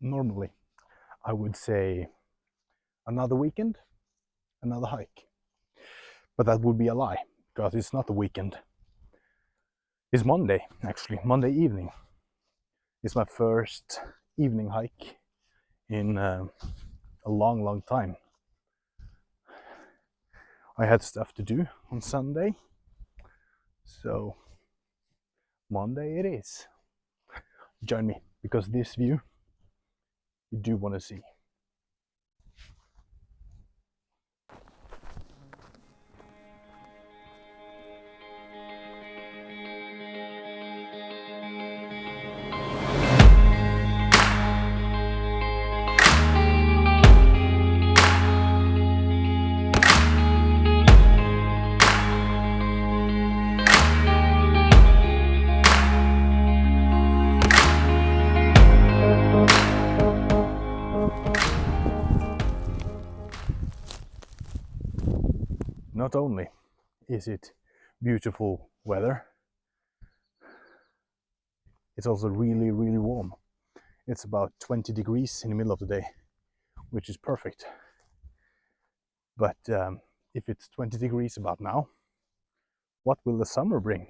normally I would say another weekend, another hike. But that would be a lie, because it's not a weekend. It's Monday, actually, Monday evening. It's my first evening hike in a long time. I had stuff to do on Sunday, so Monday it is. Join me, because this view you do want to see. Not only is it beautiful weather, it's also really warm. It's about 20 degrees in the middle of the day, which is perfect. But if it's 20 degrees about now, what will the summer bring?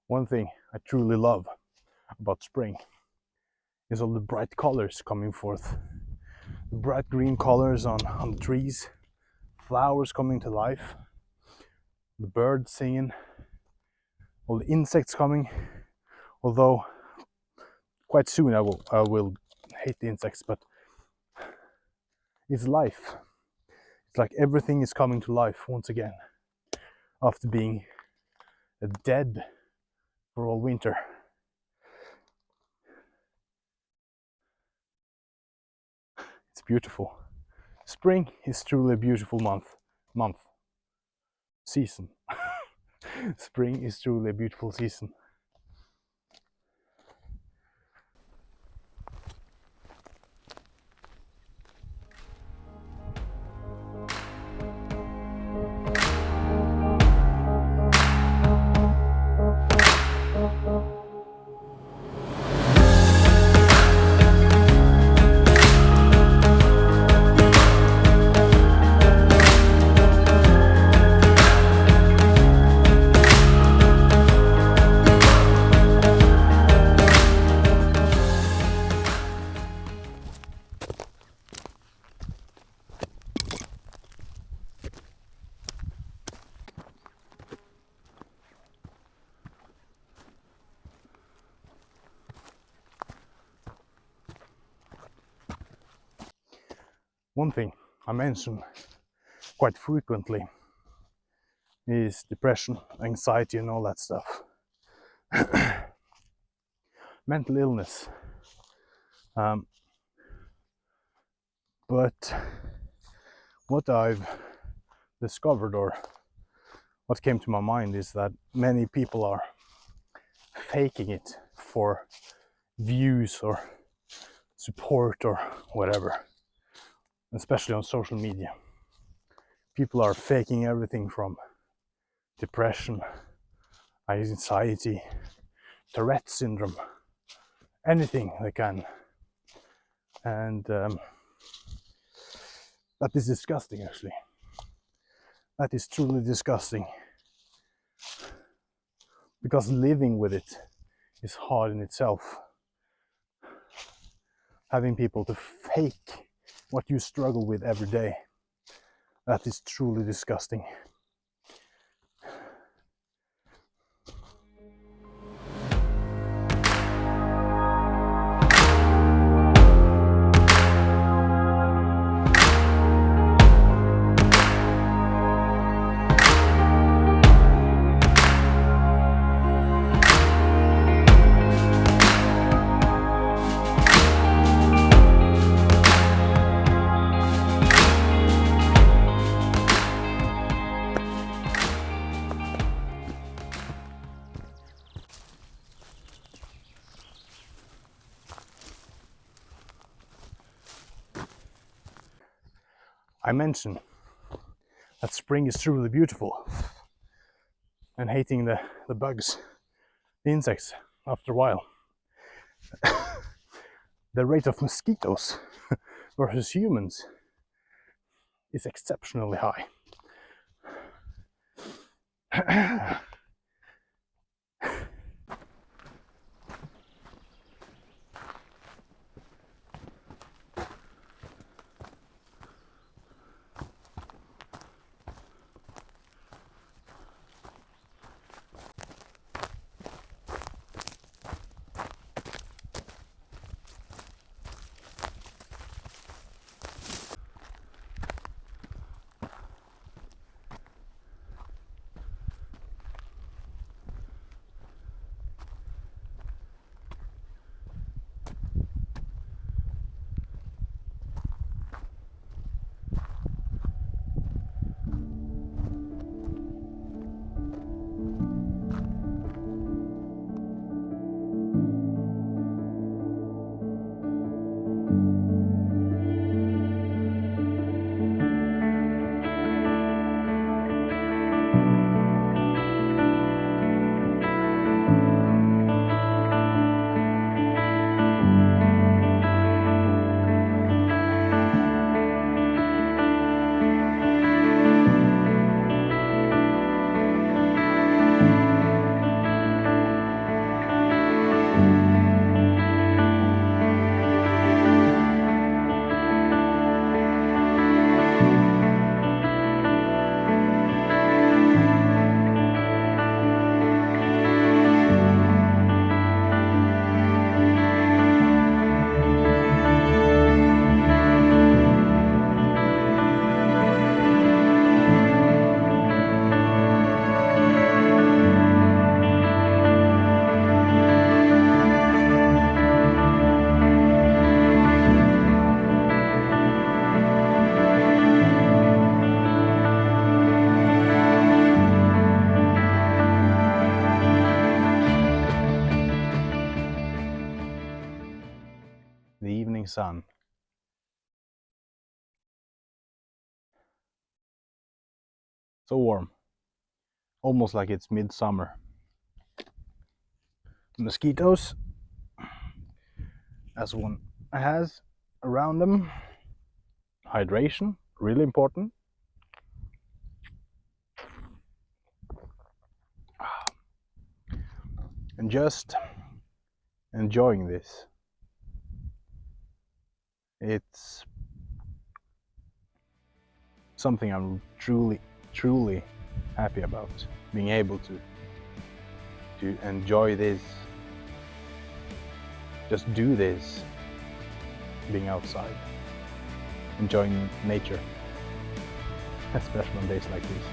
One thing I truly love about spring is all the bright colors coming forth. The bright green colors on the trees, flowers coming to life, the birds singing, all the insects coming. Although quite soon I will hate the insects, but it's life. It's like everything is coming to life once again after being dead for all winter. It's beautiful. Spring is truly a beautiful season. Spring is truly a beautiful season. One thing I mention quite frequently is depression, anxiety, and all that stuff. Mental illness. But what I've discovered, or what came to my mind, is that many people are faking it for views or support or whatever, especially on social media. People are faking everything from depression, anxiety, Tourette syndrome, anything they can. And that is disgusting, actually. That is truly disgusting. Because living with it is hard in itself. Having people to fake what you struggle with every day, that is truly disgusting. I mentioned that spring is truly beautiful, and hating the bugs, the insects, after a while. The rate of mosquitoes versus humans is exceptionally high. The evening sun. So warm, almost like it's midsummer. Mosquitoes, as one has around them. Hydration, really important. And just enjoying this. It's something I'm truly happy about, being able to enjoy this, just do this, being outside, enjoying nature, especially on days like this.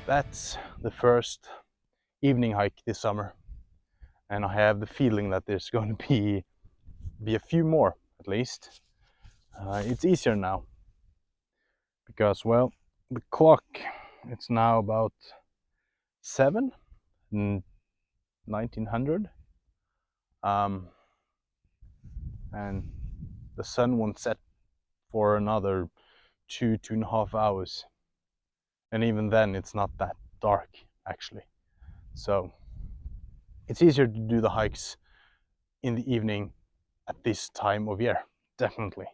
That's the first evening hike this summer, and I have the feeling that there's going to be a few more at least. It's easier now because, well, the clock, it's now about 7 in 1900, and the sun won't set for another 2.5 hours, and even then it's not that dark actually. So it's easier to do the hikes in the evening at this time of year, definitely.